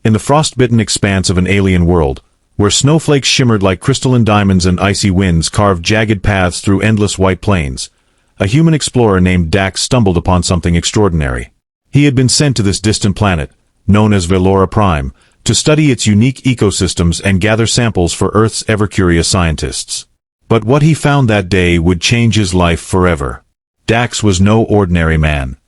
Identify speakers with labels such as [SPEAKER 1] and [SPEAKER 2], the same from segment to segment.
[SPEAKER 1] In the frost-bitten expanse of an alien world, where snowflakes shimmered like crystalline diamonds and icy winds carved jagged paths through endless white plains, a human explorer named Dax stumbled upon something extraordinary. He had been sent to this distant planet, known as Velora Prime, to study its unique ecosystems and gather samples for Earth's ever-curious scientists. But what he found that day would change his life forever. Dax was no ordinary man.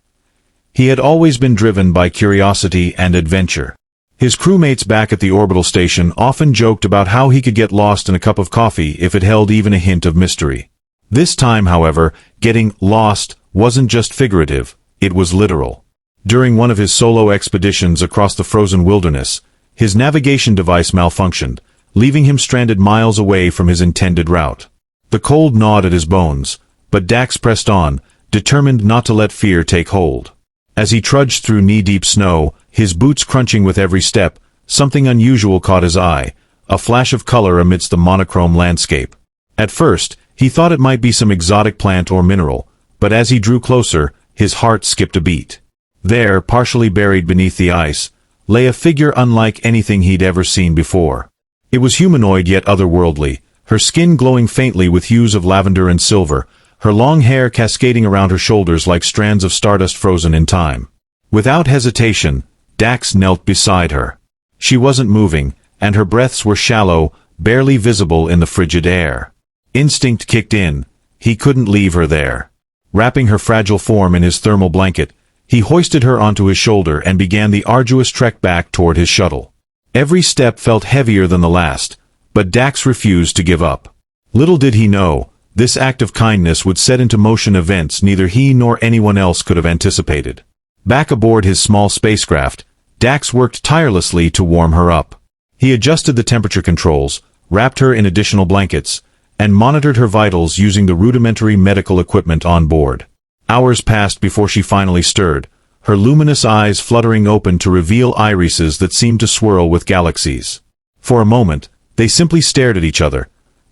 [SPEAKER 1] He had always been driven by curiosity and adventure. His crewmates back at the orbital station often joked about how he could get lost in a cup of coffee if it held even a hint of mystery. This time, however, getting lost wasn't just figurative, it was literal. During one of his solo expeditions across the frozen wilderness, his navigation device malfunctioned, leaving him stranded miles away from his intended route. The cold gnawed at his bones, but Dax pressed on, determined not to let fear take hold. As he trudged through knee-deep snow, his boots crunching with every step, something unusual caught his eye, a flash of color amidst the monochrome landscape. At first, he thought it might be some exotic plant or mineral, but as he drew closer, his heart skipped a beat. There, partially buried beneath the ice, lay a figure unlike anything he'd ever seen before. It was humanoid yet otherworldly, her skin glowing faintly with hues of lavender and silver, her long hair cascading around her shoulders like strands of stardust frozen in time. Without hesitation, Dax knelt beside her. She wasn't moving, and her breaths were shallow, barely visible in the frigid air. Instinct kicked in. He couldn't leave her there. Wrapping her fragile form in his thermal blanket, he hoisted her onto his shoulder and began the arduous trek back toward his shuttle. Every step felt heavier than the last, but Dax refused to give up. Little did he know, this act of kindness would set into motion events neither he nor anyone else could have anticipated. Back aboard his small spacecraft, Dax worked tirelessly to warm her up. He adjusted the temperature controls, wrapped her in additional blankets, and monitored her vitals using the rudimentary medical equipment on board. Hours passed before she finally stirred, her luminous eyes fluttering open to reveal irises that seemed to swirl with galaxies. For a moment, they simply stared at each other,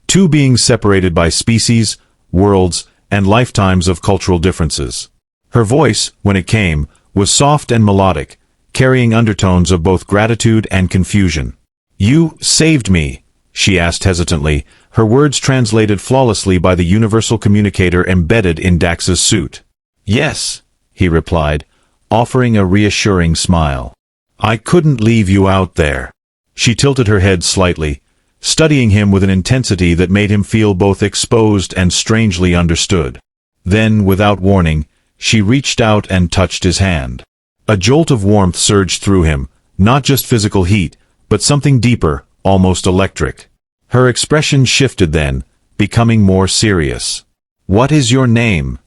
[SPEAKER 1] two beings separated by species, worlds, and lifetimes of cultural differences. Her voice, when it came, was soft and melodic, carrying undertones of both gratitude and confusion. "You saved me," she asked hesitantly, her words translated flawlessly by the universal communicator embedded in Dax's suit. "Yes," he replied, offering a reassuring smile. "I couldn't leave you out there." She tilted her head slightly, studying him with an intensity that made him feel both exposed and strangely understood. Then, without warning, she reached out and touched his hand. A jolt of warmth surged through him, not just physical heat, but something deeper, almost electric. Her expression shifted then, becoming more serious. "What is your name?"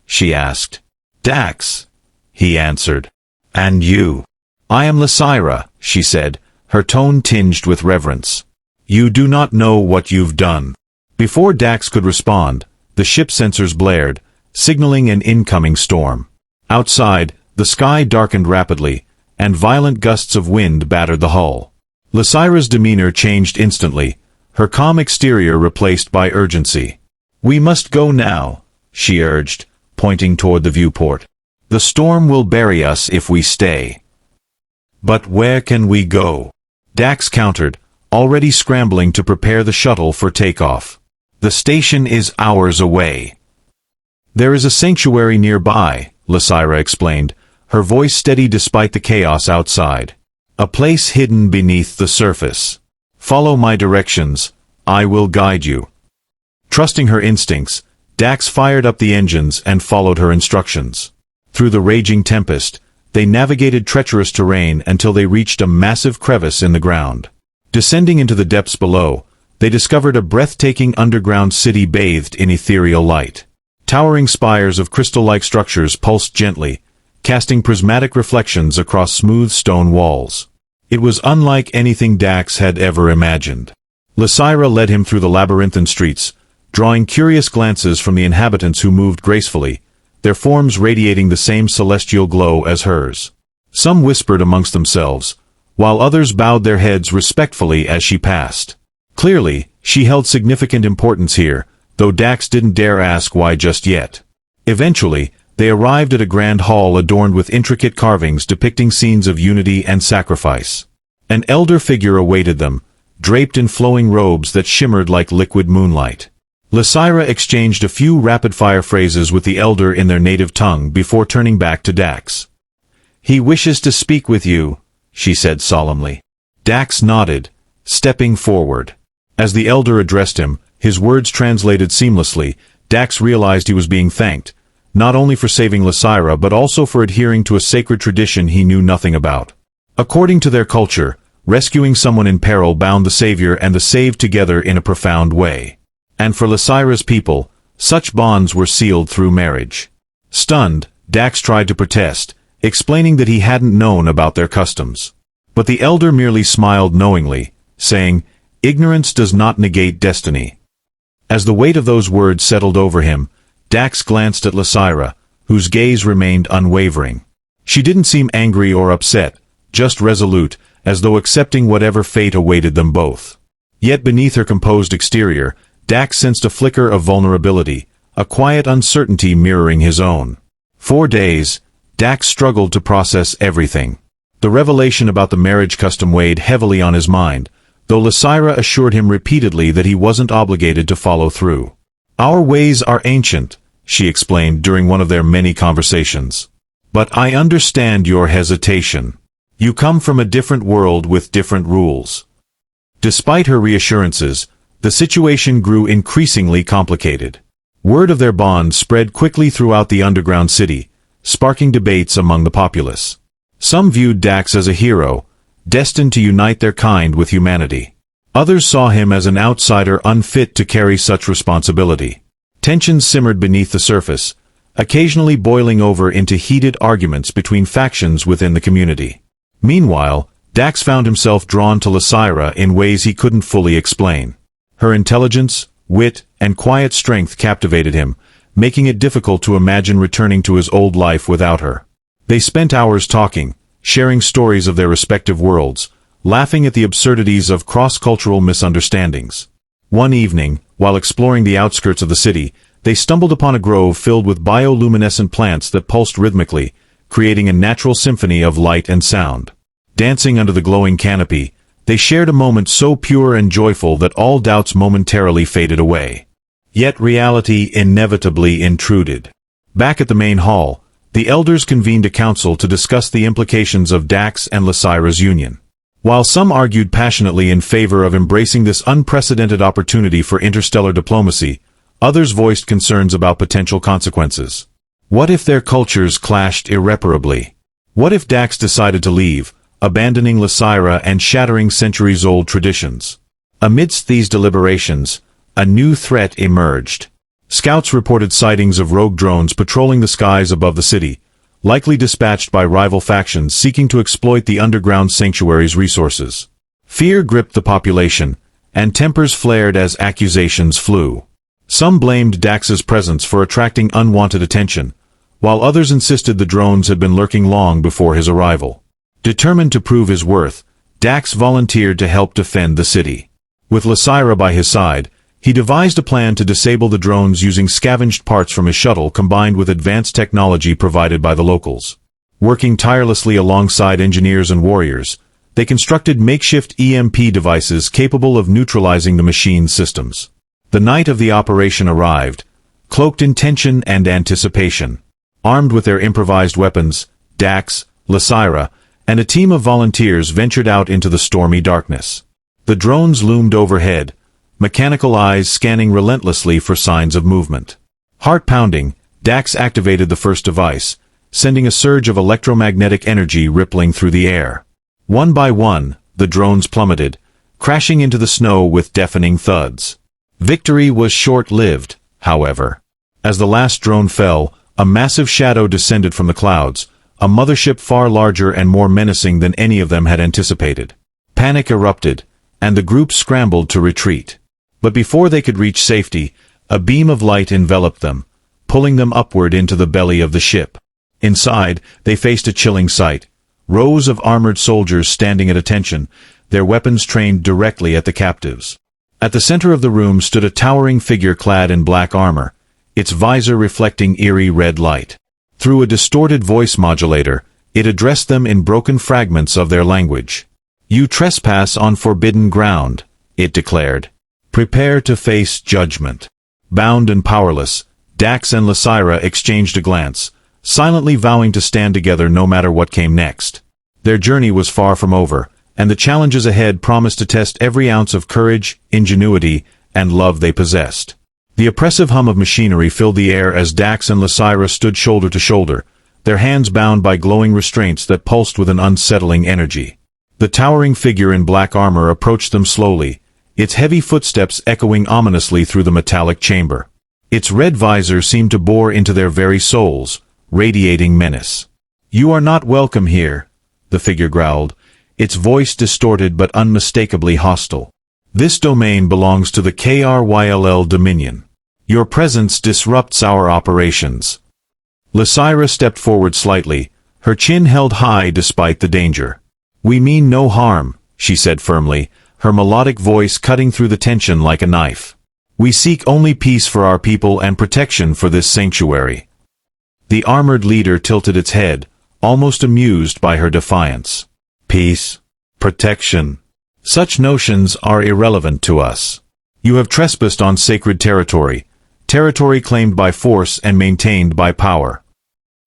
[SPEAKER 1] she asked. "Dax," he answered. "And you?" "I am Lysira," she said, her tone tinged with reverence. "You do not know what you've done." Before Dax could respond, the ship sensors blared, signaling an incoming storm. Outside, the sky darkened rapidly, and violent gusts of wind battered the hull. Lysira's demeanor changed instantly, her calm exterior replaced by urgency. "We must go now," she urged, pointing toward the viewport. "The storm will bury us if we stay." "But where can we go?" Dax countered, already scrambling to prepare the shuttle for takeoff. "The station is hours away." "There is a sanctuary nearby," Lysira explained, her voice steady despite the chaos outside. "A place hidden beneath the surface. Follow my directions, I will guide you." Trusting her instincts, Dax fired up the engines and followed her instructions. Through the raging tempest, they navigated treacherous terrain until they reached a massive crevice in the ground. Descending into the depths below, they discovered a breathtaking underground city bathed in ethereal light. Towering spires of crystal-like structures pulsed gently, casting prismatic reflections across smooth stone walls. It was unlike anything Dax had ever imagined. Lysira led him through the labyrinthine streets, drawing curious glances from the inhabitants who moved gracefully, their forms radiating the same celestial glow as hers. Some whispered amongst themselves, while others bowed their heads respectfully as she passed. Clearly, she held significant importance here, though Dax didn't dare ask why just yet. Eventually, they arrived at a grand hall adorned with intricate carvings depicting scenes of unity and sacrifice. An elder figure awaited them, draped in flowing robes that shimmered like liquid moonlight. Lysira exchanged a few rapid-fire phrases with the elder in their native tongue before turning back to Dax. "He wishes to speak with you," she said solemnly. Dax nodded, stepping forward. As the elder addressed him, his words translated seamlessly, Dax realized he was being thanked, not only for saving Lysira but also for adhering to a sacred tradition he knew nothing about. According to their culture, rescuing someone in peril bound the savior and the saved together in a profound way. And for Lysira's people, such bonds were sealed through marriage. Stunned, Dax tried to protest, explaining that he hadn't known about their customs. But the elder merely smiled knowingly, saying, "Ignorance does not negate destiny." As the weight of those words settled over him, Dax glanced at Lysira, whose gaze remained unwavering. She didn't seem angry or upset, just resolute, as though accepting whatever fate awaited them both. Yet beneath her composed exterior, Dax sensed a flicker of vulnerability, a quiet uncertainty mirroring his own. For days, Dax struggled to process everything. The revelation about the marriage custom weighed heavily on his mind, though Lysira assured him repeatedly that he wasn't obligated to follow through. "Our ways are ancient," she explained during one of their many conversations. "But I understand your hesitation. You come from a different world with different rules." Despite her reassurances, the situation grew increasingly complicated. Word of their bond spread quickly throughout the underground city, sparking debates among the populace. Some viewed Dax as a hero, destined to unite their kind with humanity. Others saw him as an outsider unfit to carry such responsibility. Tensions simmered beneath the surface, occasionally boiling over into heated arguments between factions within the community. Meanwhile, Dax found himself drawn to Lysira in ways he couldn't fully explain. Her intelligence, wit, and quiet strength captivated him, making it difficult to imagine returning to his old life without her. They spent hours talking, sharing stories of their respective worlds, laughing at the absurdities of cross-cultural misunderstandings. One evening, while exploring the outskirts of the city, they stumbled upon a grove filled with bioluminescent plants that pulsed rhythmically, creating a natural symphony of light and sound. Dancing under the glowing canopy, they shared a moment so pure and joyful that all doubts momentarily faded away. Yet reality inevitably intruded. Back at the main hall, the elders convened a council to discuss the implications of Dax and Lysira's union. While some argued passionately in favor of embracing this unprecedented opportunity for interstellar diplomacy, others voiced concerns about potential consequences. What if their cultures clashed irreparably? What if Dax decided to leave, abandoning Lysira and shattering centuries-old traditions? Amidst these deliberations, a new threat emerged. Scouts reported sightings of rogue drones patrolling the skies above the city, likely dispatched by rival factions seeking to exploit the underground sanctuary's resources. Fear gripped the population, and tempers flared as accusations flew. Some blamed Dax's presence for attracting unwanted attention, while others insisted the drones had been lurking long before his arrival. Determined to prove his worth, Dax volunteered to help defend the city. With Lysira by his side, he devised a plan to disable the drones using scavenged parts from his shuttle combined with advanced technology provided by the locals. Working tirelessly alongside engineers and warriors, they constructed makeshift EMP devices capable of neutralizing the machine's systems. The night of the operation arrived, cloaked in tension and anticipation. Armed with their improvised weapons, Dax, Lysira, and a team of volunteers ventured out into the stormy darkness. The drones loomed overhead, mechanical eyes scanning relentlessly for signs of movement. Heart-pounding, Dax activated the first device, sending a surge of electromagnetic energy rippling through the air. One by one, the drones plummeted, crashing into the snow with deafening thuds. Victory was short-lived, however. As the last drone fell, a massive shadow descended from the clouds, a mothership far larger and more menacing than any of them had anticipated. Panic erupted, and the group scrambled to retreat. But before they could reach safety, a beam of light enveloped them, pulling them upward into the belly of the ship. Inside, they faced a chilling sight. Rows of armored soldiers standing at attention, their weapons trained directly at the captives. At the center of the room stood a towering figure clad in black armor, its visor reflecting eerie red light. Through a distorted voice modulator, it addressed them in broken fragments of their language. You trespass on forbidden ground, it declared. Prepare to face judgment. Bound and powerless, Dax and Lysira exchanged a glance, silently vowing to stand together no matter what came next. Their journey was far from over, and the challenges ahead promised to test every ounce of courage, ingenuity, and love they possessed. The oppressive hum of machinery filled the air as Dax and Lysira stood shoulder to shoulder, their hands bound by glowing restraints that pulsed with an unsettling energy. The towering figure in black armor approached them slowly, its heavy footsteps echoing ominously through the metallic chamber. Its red visor seemed to bore into their very souls, radiating menace. "You are not welcome here," the figure growled, its voice distorted but unmistakably hostile. "This domain belongs to the KRYLL Dominion. Your presence disrupts our operations." Lysira stepped forward slightly, her chin held high despite the danger. "We mean no harm," she said firmly, her melodic voice cutting through the tension like a knife. "We seek only peace for our people and protection for this sanctuary." The armored leader tilted its head, almost amused by her defiance. "Peace? Protection? Such notions are irrelevant to us. You have trespassed on sacred territory, territory claimed by force and maintained by power."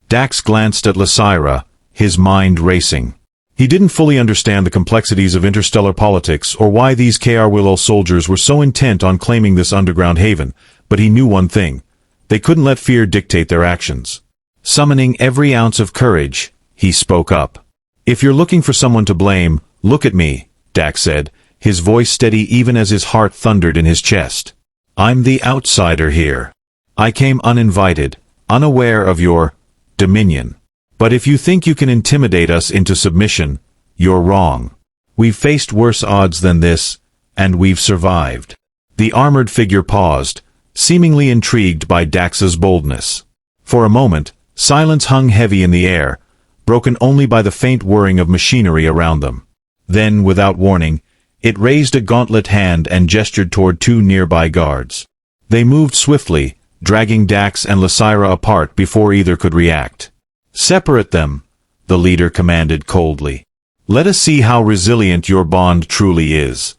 [SPEAKER 1] Dax glanced at Lysira, his mind racing. He didn't fully understand the complexities of interstellar politics or why these KRYLL soldiers were so intent on claiming this underground haven, but he knew one thing: they couldn't let fear dictate their actions. Summoning every ounce of courage, he spoke up. "If you're looking for someone to blame, look at me," Dax said, his voice steady even as his heart thundered in his chest. "I'm the outsider here. I came uninvited, unaware of your dominion. But if you think you can intimidate us into submission, you're wrong. We've faced worse odds than this, and we've survived." The armored figure paused, seemingly intrigued by Dax's boldness. For a moment, silence hung heavy in the air, broken only by the faint whirring of machinery around them. Then, without warning, it raised a gauntlet hand and gestured toward two nearby guards. They moved swiftly, dragging Dax and Lysira apart before either could react. "Separate them," the leader commanded coldly. "Let us see how resilient your bond truly is."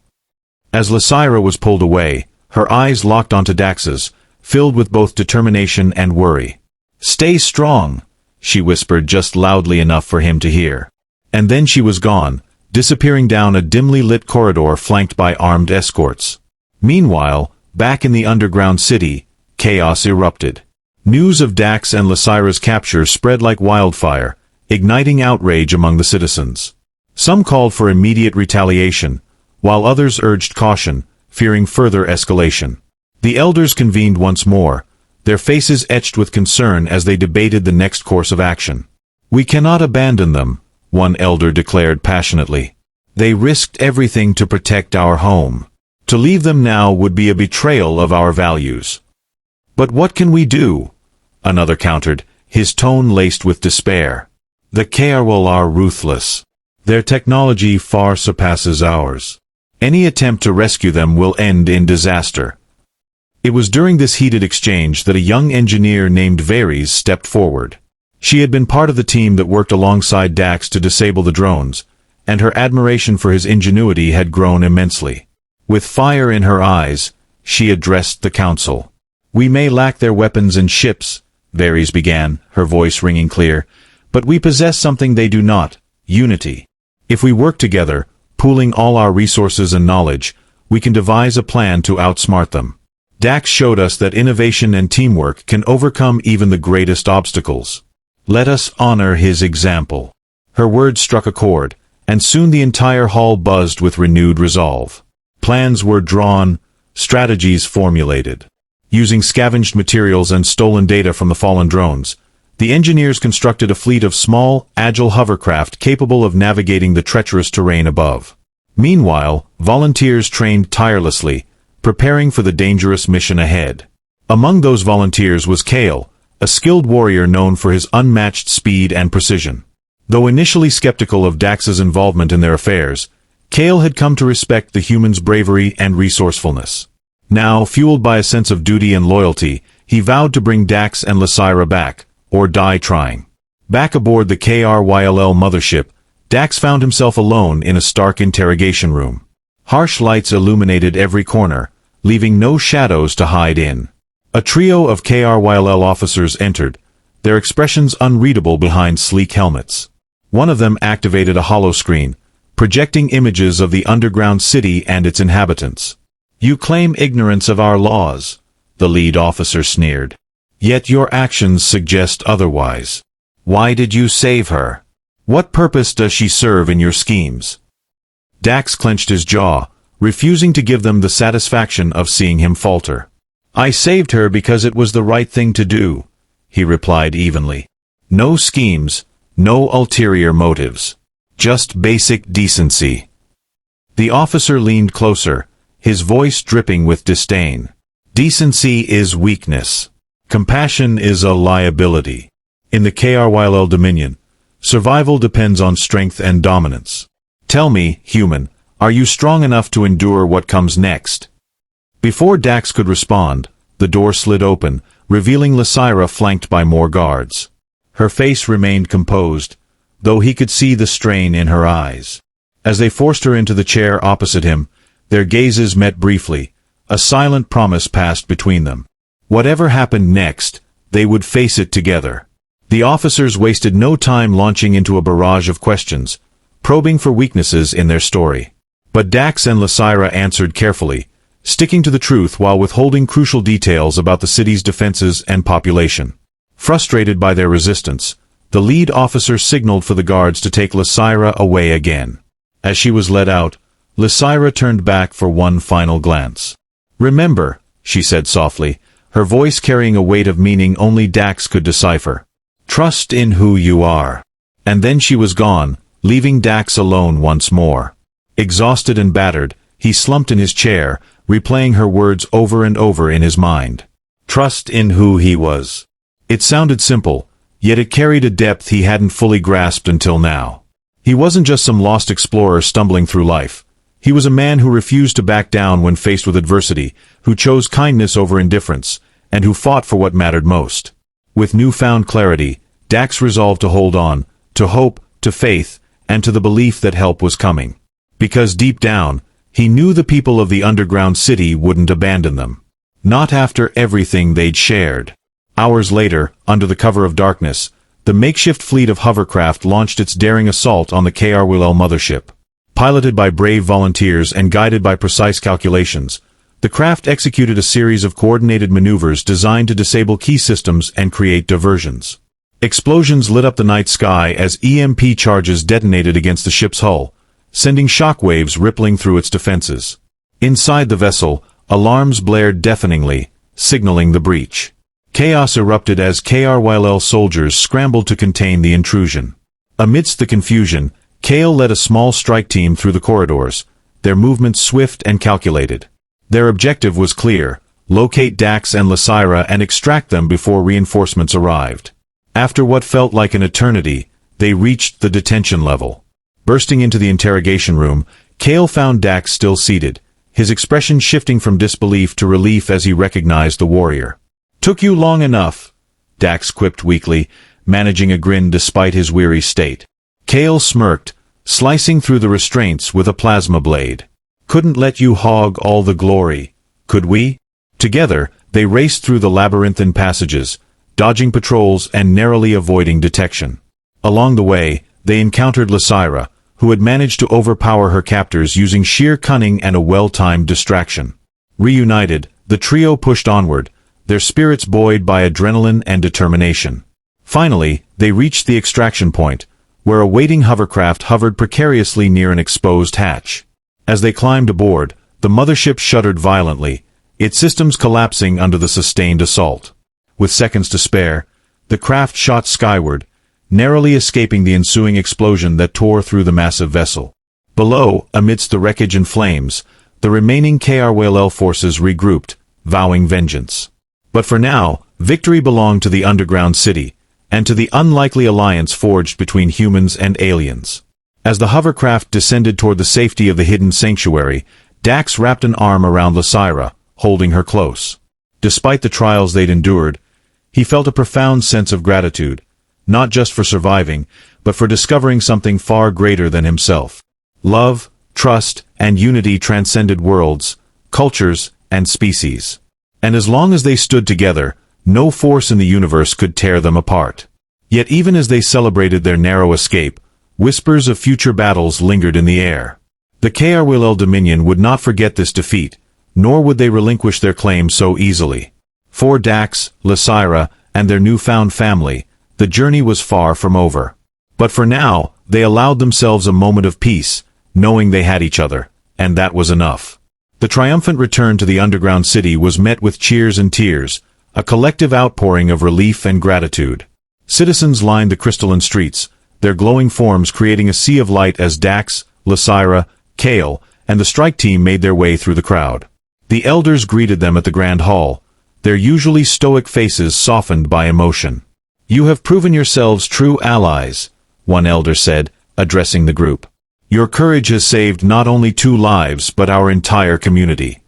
[SPEAKER 1] As Lysira was pulled away, her eyes locked onto Dax's, filled with both determination and worry. "Stay strong," she whispered just loudly enough for him to hear. And then she was gone, disappearing down a dimly lit corridor flanked by armed escorts. Meanwhile, back in the underground city, chaos erupted. News of Dax and Lysira's capture spread like wildfire, igniting outrage among the citizens. Some called for immediate retaliation, while others urged caution, fearing further escalation. The elders convened once more, their faces etched with concern as they debated the next course of action. "We cannot abandon them," one elder declared passionately. "They risked everything to protect our home. To leave them now would be a betrayal of our values." "But what can we do?" another countered, his tone laced with despair. "The KRYLL are ruthless. Their technology far surpasses ours. Any attempt to rescue them will end in disaster." It was during this heated exchange that a young engineer named Varys stepped forward. She had been part of the team that worked alongside Dax to disable the drones, and her admiration for his ingenuity had grown immensely. With fire in her eyes, she addressed the council. "We may lack their weapons and ships," Varys began, her voice ringing clear, "but we possess something they do not: unity. If we work together, pooling all our resources and knowledge, we can devise a plan to outsmart them. Dax showed us that innovation and teamwork can overcome even the greatest obstacles. Let us honor his example." Her words struck a chord, and soon the entire hall buzzed with renewed resolve. Plans were drawn, strategies formulated. Using scavenged materials and stolen data from the fallen drones, the engineers constructed a fleet of small, agile hovercraft capable of navigating the treacherous terrain above. Meanwhile, volunteers trained tirelessly, preparing for the dangerous mission ahead. Among those volunteers was Kale, a skilled warrior known for his unmatched speed and precision. Though initially skeptical of Dax's involvement in their affairs, Kale had come to respect the human's bravery and resourcefulness. Now, fueled by a sense of duty and loyalty, he vowed to bring Dax and Lysira back, or die trying. Back aboard the KRYLL mothership, Dax found himself alone in a stark interrogation room. Harsh lights illuminated every corner, leaving no shadows to hide in. A trio of KRYL officers entered, their expressions unreadable behind sleek helmets. One of them activated a holoscreen, projecting images of the underground city and its inhabitants. "You claim ignorance of our laws," the lead officer sneered. "Yet your actions suggest otherwise. Why did you save her? What purpose does she serve in your schemes?" Dax clenched his jaw, refusing to give them the satisfaction of seeing him falter. "I saved her because it was the right thing to do," he replied evenly. "No schemes, no ulterior motives. Just basic decency." The officer leaned closer, his voice dripping with disdain. "Decency is weakness. Compassion is a liability. In the KRYL Dominion, survival depends on strength and dominance. Tell me, human, are you strong enough to endure what comes next?" Before Dax could respond, the door slid open, revealing Lysira flanked by more guards. Her face remained composed, though he could see the strain in her eyes. As they forced her into the chair opposite him, their gazes met briefly. A silent promise passed between them. Whatever happened next, they would face it together. The officers wasted no time launching into a barrage of questions, probing for weaknesses in their story. But Dax and Lysira answered carefully, sticking to the truth while withholding crucial details about the city's defenses and population. Frustrated by their resistance, the lead officer signaled for the guards to take Lysira away again. As she was led out, Lysira turned back for one final glance. "Remember," she said softly, her voice carrying a weight of meaning only Dax could decipher. "Trust in who you are." And then she was gone, leaving Dax alone once more. Exhausted and battered, he slumped in his chair, replaying her words over and over in his mind. Trust in who he was. It sounded simple, yet it carried a depth he hadn't fully grasped until now. He wasn't just some lost explorer stumbling through life. He was a man who refused to back down when faced with adversity, who chose kindness over indifference, and who fought for what mattered most. With newfound clarity, Dax resolved to hold on, to hope, to faith, and to the belief that help was coming. Because deep down, he knew the people of the underground city wouldn't abandon them. Not after everything they'd shared. Hours later, under the cover of darkness, the makeshift fleet of hovercraft launched its daring assault on the KRWL mothership. Piloted by brave volunteers and guided by precise calculations, the craft executed a series of coordinated maneuvers designed to disable key systems and create diversions. Explosions lit up the night sky as EMP charges detonated against the ship's hull, sending shockwaves rippling through its defenses. Inside the vessel, alarms blared deafeningly, signaling the breach. Chaos erupted as KRYL soldiers scrambled to contain the intrusion. Amidst the confusion, Kale led a small strike team through the corridors, their movements swift and calculated. Their objective was clear: locate Dax and Lysira and extract them before reinforcements arrived. After what felt like an eternity, they reached the detention level. Bursting into the interrogation room, Kale found Dax still seated, his expression shifting from disbelief to relief as he recognized the warrior. "Took you long enough," Dax quipped weakly, managing a grin despite his weary state. Kale smirked, slicing through the restraints with a plasma blade. "Couldn't let you hog all the glory, could we?" Together, they raced through the labyrinthine passages, dodging patrols and narrowly avoiding detection. Along the way, they encountered Lysira, who had managed to overpower her captors using sheer cunning and a well-timed distraction. Reunited, the trio pushed onward, their spirits buoyed by adrenaline and determination. Finally, they reached the extraction point, where a waiting hovercraft hovered precariously near an exposed hatch. As they climbed aboard, the mothership shuddered violently, its systems collapsing under the sustained assault. With seconds to spare, the craft shot skyward, narrowly escaping the ensuing explosion that tore through the massive vessel. Below, amidst the wreckage and flames, the remaining KRWL forces regrouped, vowing vengeance. But for now, victory belonged to the underground city, and to the unlikely alliance forged between humans and aliens. As the hovercraft descended toward the safety of the hidden sanctuary, Dax wrapped an arm around Lysira, holding her close. Despite the trials they'd endured, he felt a profound sense of gratitude, not just for surviving, but for discovering something far greater than himself. Love, trust, and unity transcended worlds, cultures, and species. And as long as they stood together, no force in the universe could tear them apart. Yet even as they celebrated their narrow escape, whispers of future battles lingered in the air. The HFY Dominion would not forget this defeat, nor would they relinquish their claim so easily. For Dax, Lysira, and their newfound family, the journey was far from over. But for now, they allowed themselves a moment of peace, knowing they had each other, and that was enough. The triumphant return to the underground city was met with cheers and tears, a collective outpouring of relief and gratitude. Citizens lined the crystalline streets, their glowing forms creating a sea of light as Dax, Lysira, Kale, and the strike team made their way through the crowd. The elders greeted them at the grand hall, their usually stoic faces softened by emotion. "You have proven yourselves true allies," one elder said, addressing the group. "Your courage has saved not only 2 lives but our entire community."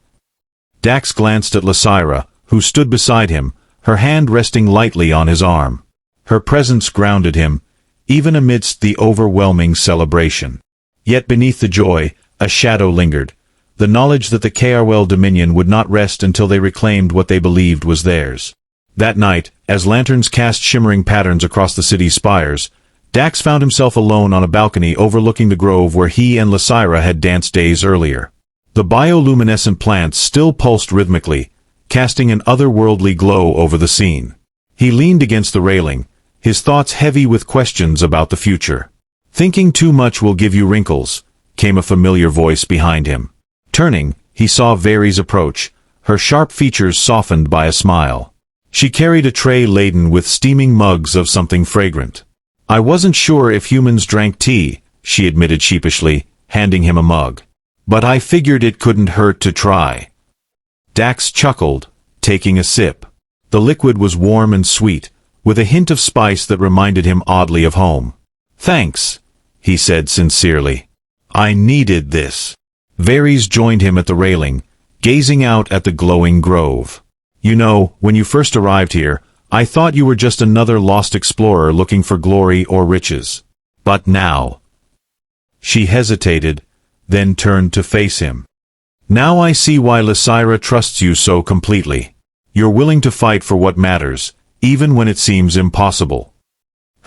[SPEAKER 1] Dax glanced at Lysira, who stood beside him, her hand resting lightly on his arm. Her presence grounded him, even amidst the overwhelming celebration. Yet beneath the joy, a shadow lingered, the knowledge that the HFY Dominion would not rest until they reclaimed what they believed was theirs. That night, as lanterns cast shimmering patterns across the city's spires, Dax found himself alone on a balcony overlooking the grove where he and Lysira had danced days earlier. The bioluminescent plants still pulsed rhythmically, casting an otherworldly glow over the scene. He leaned against the railing, his thoughts heavy with questions about the future. "Thinking too much will give you wrinkles," came a familiar voice behind him. Turning, he saw Varys approach, her sharp features softened by a smile. She carried a tray laden with steaming mugs of something fragrant. "I wasn't sure if humans drank tea," she admitted sheepishly, handing him a mug. "But I figured it couldn't hurt to try." Dax chuckled, taking a sip. The liquid was warm and sweet, with a hint of spice that reminded him oddly of home. "Thanks," he said sincerely. "I needed this." Varys joined him at the railing, gazing out at the glowing grove. "You know, when you first arrived here, I thought you were just another lost explorer looking for glory or riches. But now—" She hesitated, then turned to face him. "Now I see why Lysira trusts you so completely. You're willing to fight for what matters, even when it seems impossible."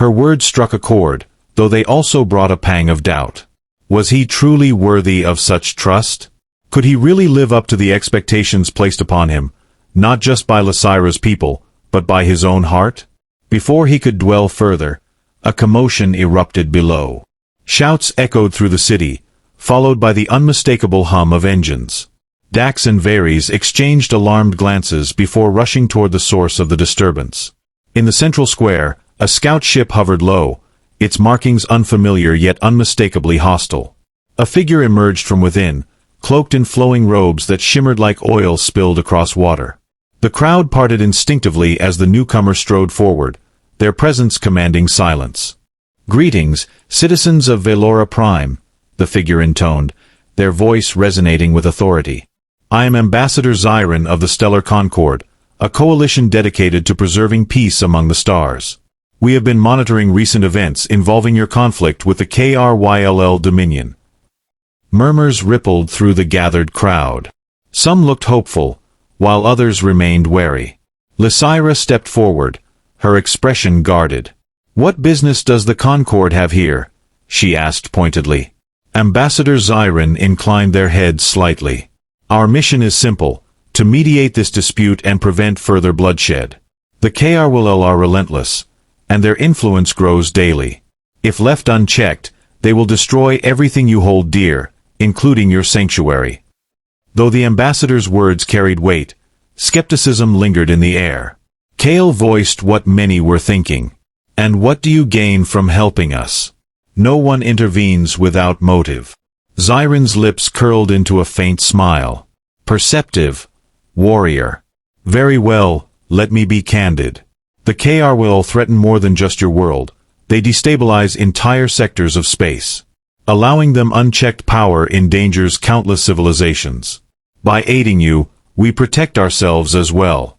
[SPEAKER 1] Her words struck a chord, though they also brought a pang of doubt. Was he truly worthy of such trust? Could he really live up to the expectations placed upon him, not just by Lysira's people, but by his own heart? Before he could dwell further, a commotion erupted below. Shouts echoed through the city, followed by the unmistakable hum of engines. Dax and Varys exchanged alarmed glances before rushing toward the source of the disturbance. In the central square, a scout ship hovered low, its markings unfamiliar yet unmistakably hostile. A figure emerged from within, cloaked in flowing robes that shimmered like oil spilled across water. The crowd parted instinctively as the newcomer strode forward, their presence commanding silence. "Greetings, citizens of Velora Prime," the figure intoned, their voice resonating with authority. "I am Ambassador Zyron of the Stellar Concord, a coalition dedicated to preserving peace among the stars. We have been monitoring recent events involving your conflict with the HFY Dominion." Murmurs rippled through the gathered crowd. Some looked hopeful, while others remained wary. Lysira stepped forward, her expression guarded. "What business does the Concord have here?" she asked pointedly. Ambassador Zyron inclined their heads slightly. "Our mission is simple, to mediate this dispute and prevent further bloodshed. The HFY are relentless, and their influence grows daily. If left unchecked, they will destroy everything you hold dear, including your sanctuary." Though the ambassador's words carried weight, skepticism lingered in the air. Kale voiced what many were thinking. "And what do you gain from helping us? No one intervenes without motive." Zyron's lips curled into a faint smile. "Perceptive, warrior. Very well, let me be candid. The HFY threaten more than just your world. They destabilize entire sectors of space. Allowing them unchecked power endangers countless civilizations. By aiding you, we protect ourselves as well."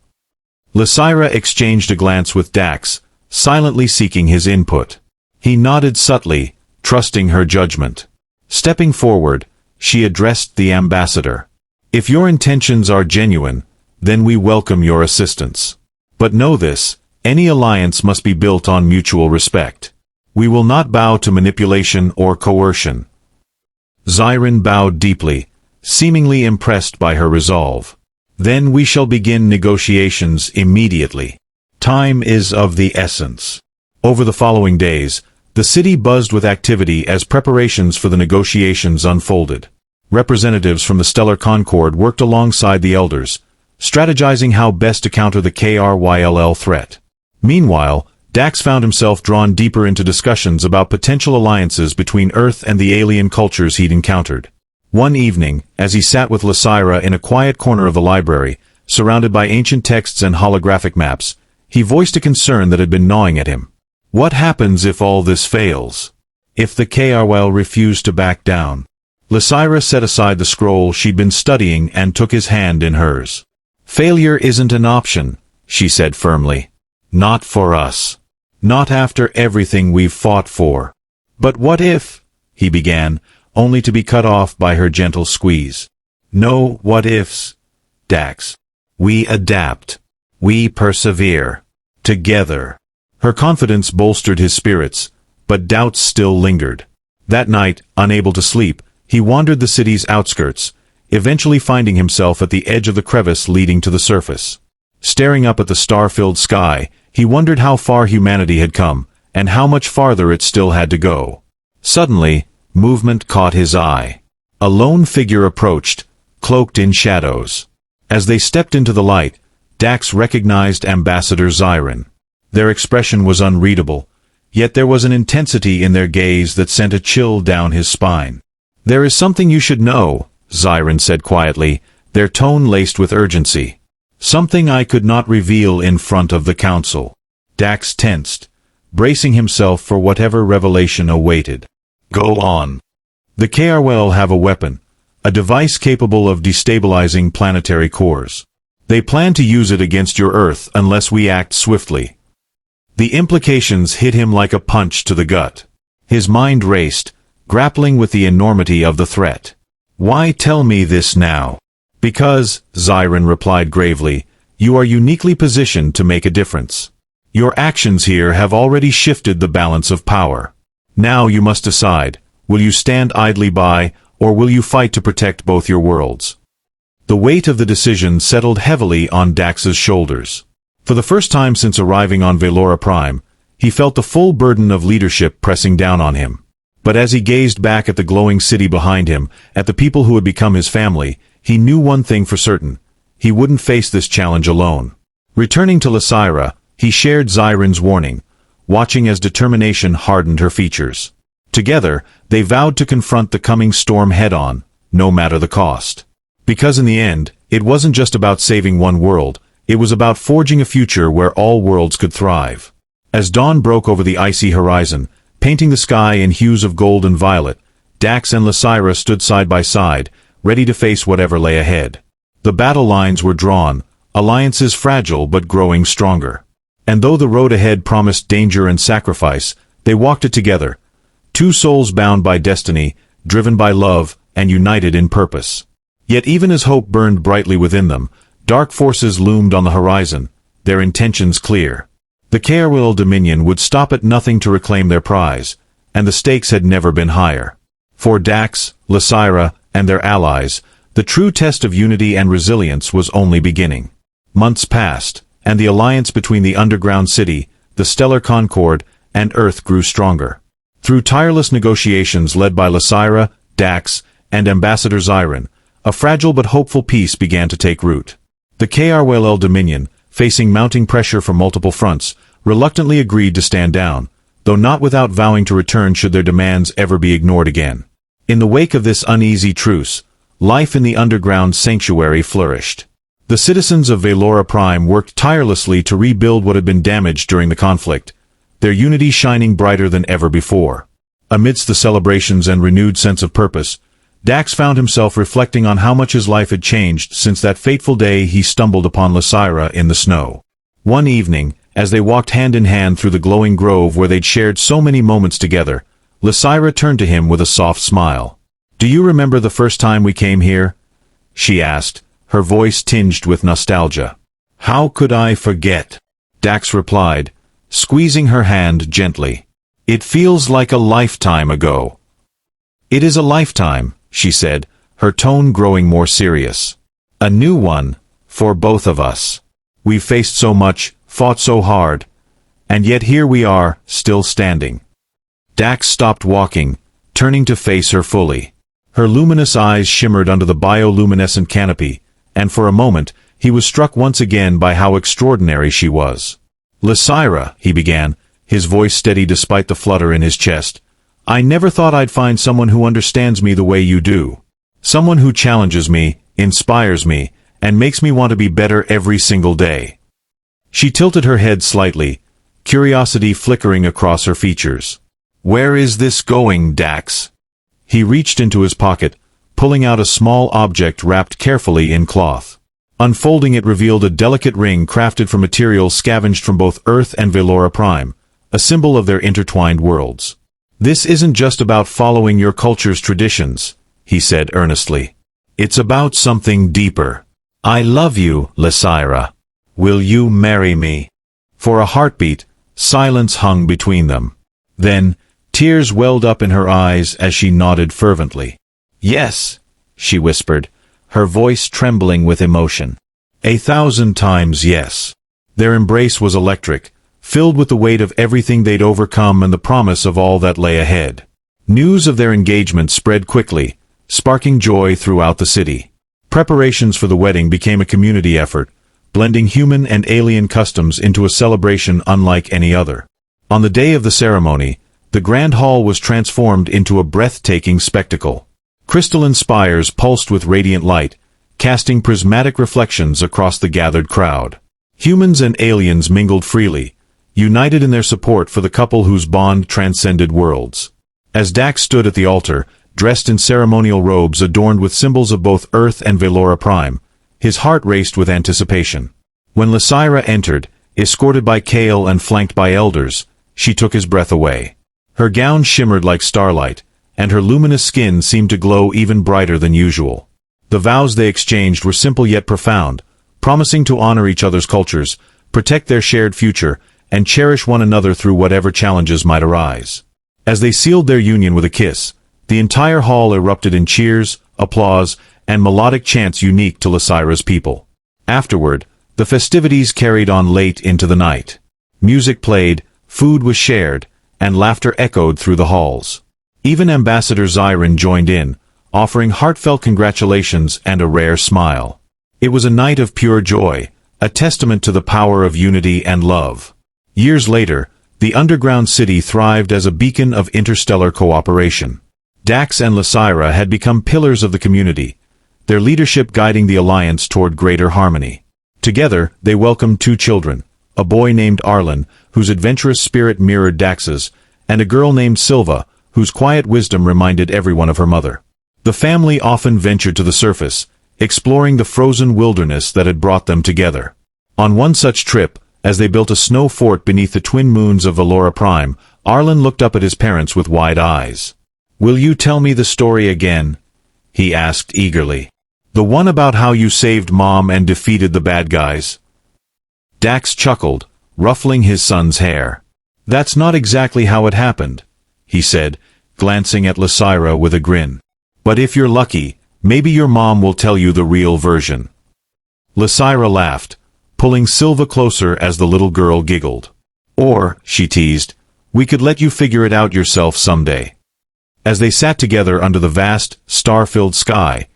[SPEAKER 1] Lysira exchanged a glance with Dax, silently seeking his input. He nodded subtly, trusting her judgment. Stepping forward, she addressed the ambassador. If your intentions are genuine, then we welcome your assistance. But know this, any alliance must be built on mutual respect. We will not bow to manipulation or coercion. Xiren bowed deeply, seemingly impressed by her resolve. Then we shall begin negotiations immediately. Time is of the essence. Over the following days, the city buzzed with activity as preparations for the negotiations unfolded. Representatives from the Stellar Concord worked alongside the elders, strategizing how best to counter the KRYLL threat. Meanwhile, Dax found himself drawn deeper into discussions about potential alliances between Earth and the alien cultures he'd encountered. One evening, as he sat with Lysira in a quiet corner of the library, surrounded by ancient texts and holographic maps, he voiced a concern that had been gnawing at him. What happens if all this fails? If the KRL refused to back down? Lysira set aside the scroll she'd been studying and took his hand in hers. Failure isn't an option, she said firmly. Not for us. Not after everything we've fought for. But what if? He began, only to be cut off by her gentle squeeze. No what ifs, Dax. We adapt. We persevere. Together. Her confidence bolstered his spirits, but doubts still lingered. That night, unable to sleep, he wandered the city's outskirts, eventually finding himself at the edge of the crevice leading to the surface. Staring up at the star-filled sky, he wondered how far humanity had come, and how much farther it still had to go. Suddenly, movement caught his eye. A lone figure approached, cloaked in shadows. As they stepped into the light, Dax recognized Ambassador Xiren. Their expression was unreadable, yet there was an intensity in their gaze that sent a chill down his spine. There is something you should know, Xiren said quietly, their tone laced with urgency. Something I could not reveal in front of the council. Dax tensed, bracing himself for whatever revelation awaited. Go on. The KRL have a weapon, a device capable of destabilizing planetary cores. They plan to use it against your Earth unless we act swiftly. The implications hit him like a punch to the gut. His mind raced, grappling with the enormity of the threat. Why tell me this now? Because, Xiren replied gravely, you are uniquely positioned to make a difference. Your actions here have already shifted the balance of power. Now you must decide, will you stand idly by, or will you fight to protect both your worlds? The weight of the decision settled heavily on Dax's shoulders. For the first time since arriving on Velora Prime, he felt the full burden of leadership pressing down on him. But as he gazed back at the glowing city behind him, at the people who had become his family, he knew one thing for certain. He wouldn't face this challenge alone. Returning to Lysira, he shared Xiren's warning, watching as determination hardened her features. Together, they vowed to confront the coming storm head-on, no matter the cost. Because in the end, it wasn't just about saving one world, it was about forging a future where all worlds could thrive. As dawn broke over the icy horizon, painting the sky in hues of gold and violet, Dax and Lysira stood side by side, ready to face whatever lay ahead. The battle lines were drawn, alliances fragile but growing stronger. And though the road ahead promised danger and sacrifice, they walked it together, two souls bound by destiny, driven by love, and united in purpose. Yet even as hope burned brightly within them, dark forces loomed on the horizon, their intentions clear. The KRL Dominion would stop at nothing to reclaim their prize, and the stakes had never been higher. For Dax, Lysira, and their allies, the true test of unity and resilience was only beginning. Months passed, and the alliance between the underground city, the Stellar Concord, and Earth grew stronger. Through tireless negotiations led by Lysira, Dax, and Ambassador Xiren, a fragile but hopeful peace began to take root. The KRL Dominion, facing mounting pressure from multiple fronts, reluctantly agreed to stand down, though not without vowing to return should their demands ever be ignored again. In the wake of this uneasy truce, life in the underground sanctuary flourished. The citizens of Velora Prime worked tirelessly to rebuild what had been damaged during the conflict, their unity shining brighter than ever before. Amidst the celebrations and renewed sense of purpose, Dax found himself reflecting on how much his life had changed since that fateful day he stumbled upon Lysira in the snow. One evening, As they walked hand in hand through the glowing grove where they'd shared so many moments together, Lysira turned to him with a soft smile. "Do you remember the first time we came here?" she asked, her voice tinged with nostalgia. "How could I forget?" Dax replied, squeezing her hand gently. "It feels like a lifetime ago." "It is a lifetime," she said, her tone growing more serious. "A new one, for both of us. We've faced so much, fought so hard, and yet here we are, still standing." Dax stopped walking, turning to face her fully. Her luminous eyes shimmered under the bioluminescent canopy, and for a moment, he was struck once again by how extraordinary she was. "Lysira," he began, his voice steady despite the flutter in his chest, "I never thought I'd find someone who understands me the way you do. Someone who challenges me, inspires me, and makes me want to be better every single day." She tilted her head slightly, curiosity flickering across her features. "Where is this going, Dax?" He reached into his pocket, pulling out a small object wrapped carefully in cloth. Unfolding it revealed a delicate ring crafted from materials scavenged from both Earth and Velora Prime, a symbol of their intertwined worlds. "This isn't just about following your culture's traditions," he said earnestly. "It's about something deeper. I love you, Lysira. Will you marry me?" For a heartbeat, silence hung between them. Then, tears welled up in her eyes as she nodded fervently. "Yes," she whispered, her voice trembling with emotion. 1,000 times yes. Their embrace was electric, filled with the weight of everything they'd overcome and the promise of all that lay ahead. News of their engagement spread quickly, sparking joy throughout the city. Preparations for the wedding became a community effort, blending human and alien customs into a celebration unlike any other. On the day of the ceremony, the grand hall was transformed into a breathtaking spectacle. Crystalline spires pulsed with radiant light, casting prismatic reflections across the gathered crowd. Humans and aliens mingled freely, united in their support for the couple whose bond transcended worlds. As Dax stood at the altar, dressed in ceremonial robes adorned with symbols of both Earth and Velora Prime, his heart raced with anticipation. When Lysira entered, escorted by Kale and flanked by elders, she took his breath away. Her gown shimmered like starlight, and her luminous skin seemed to glow even brighter than usual. The vows they exchanged were simple yet profound, promising to honor each other's cultures, protect their shared future, and cherish one another through whatever challenges might arise. As they sealed their union with a kiss, the entire hall erupted in cheers, applause, and melodic chants unique to Lysira's people. Afterward, the festivities carried on late into the night. Music played, food was shared, and laughter echoed through the halls. Even Ambassador Zyron joined in, offering heartfelt congratulations and a rare smile. It was a night of pure joy, a testament to the power of unity and love. Years later, the underground city thrived as a beacon of interstellar cooperation. Dax and Lysira had become pillars of the community, their leadership guiding the alliance toward greater harmony. Together, they welcomed 2 children, a boy named Arlen, whose adventurous spirit mirrored Dax's, and a girl named Silva, whose quiet wisdom reminded everyone of her mother. The family often ventured to the surface, exploring the frozen wilderness that had brought them together. On one such trip, as they built a snow fort beneath the twin moons of Velora Prime, Arlen looked up at his parents with wide eyes. "Will you tell me the story again?" he asked eagerly. "The one about how you saved Mom and defeated the bad guys?" Dax chuckled, ruffling his son's hair. "That's not exactly how it happened," he said, glancing at Lysira with a grin. "But if you're lucky, maybe your mom will tell you the real version." Lysira laughed, pulling Silva closer as the little girl giggled. "Or," she teased, "we could let you figure it out yourself someday." As they sat together under the vast, star-filled sky,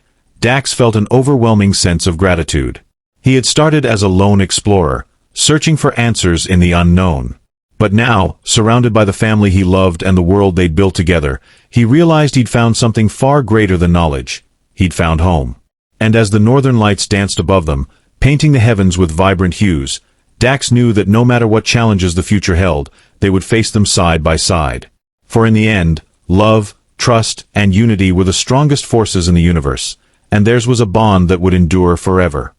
[SPEAKER 1] Dax felt an overwhelming sense of gratitude. He had started as a lone explorer, searching for answers in the unknown. But now, surrounded by the family he loved and the world they'd built together, he realized he'd found something far greater than knowledge. He'd found home. And as the northern lights danced above them, painting the heavens with vibrant hues, Dax knew that no matter what challenges the future held, they would face them side by side. For in the end, love, trust, and unity were the strongest forces in the universe, and theirs was a bond that would endure forever.